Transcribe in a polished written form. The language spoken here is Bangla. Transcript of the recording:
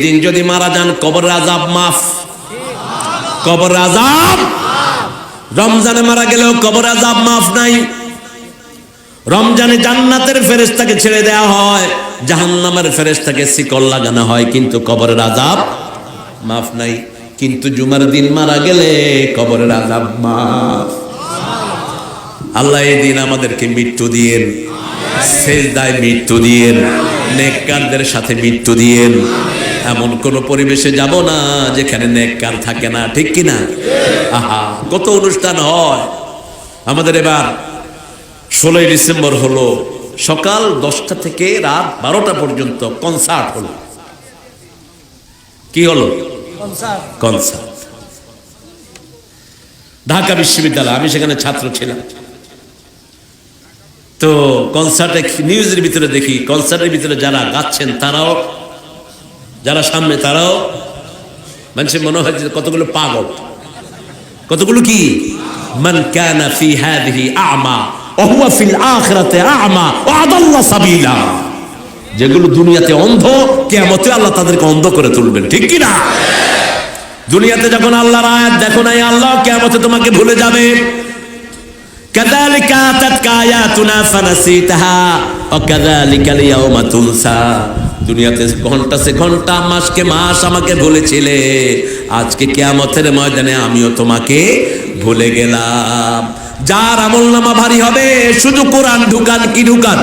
দিন যদি মারা যান কবরের আযাব মাফ, কবরের আযাব। রমজানে মারা গেলেও কবরের আযাব মাফ নাই। রমজানে জান্নাতের ফেরেশতাকে ছেড়ে দেওয়া হয়, জাহান্নামের ফেরেশতাকে শিকল লাগানো হয়, কিন্তু কবরের আযাব মাফ নাই। কিন্তু জুমার দিন মারা গেলে কবরের আযাব মাফ। আল্লাহ এই দিন আমাদেরকে মৃত্যু দিয়েন, সেজদায় মৃত্যু দিয়েন, নেককারদের সাথে মৃত্যু দিয়েন। এমন কোন পরিবেশে যাব না যেখানে নেককার থাকে না, ঠিক কিনা? আহা, কত অনুষ্ঠান হয় আমাদের। এবার 16 ডিসেম্বর হলো, সকাল 10টা থেকে রাত 12টা পর্যন্ত কনসার্ট হলো। কি হলো? কনসার্ট। ঢাকা বিশ্ববিদ্যালয়, আমি সেখানে ছাত্র ছিলাম। তো কনসার্টে নিউজের ভিতরে দেখি, কনসার্টের ভিতরে যারা গাচ্ছেন তারাও, যারা সামনে তারাও, মানুষের মনে হয় যে কতগুলো পাগল, কতগুলো কি, মান কানা ফি হাদিহি আ'মা ওয়া হুয়া ফিল আখিরাতি আ'মা ওয়া আদাল্লা সাবিলা। যেগুলো দুনিয়াতে অন্ধ, কিয়ামতে আল্লাহ তাদেরকে অন্ধ করে তুলবেন, ঠিক কি না? দুনিয়াতে যখন আল্লাহর আয়াত দেখো নাই, আল্লাহ কিয়ামতে তোমাকে ভুলে যাবে। কাযালিকা আতাতকা আয়াতুনা ফানাসিতাহা ওয়া কাযালিকাল ইয়াওমা তুনসা। দুনিয়াতে ঘন্টা সে ঘন্টা, মাসকে মাস আমাকে ভুলেছিলে, আজকে কিয়ামতের ময়দানে আমিও তোমাকে ভুলে গেলাম। যার আমলনামা ভারী হবে, শুধু কোরআন ঢুকান কি ঢুকান?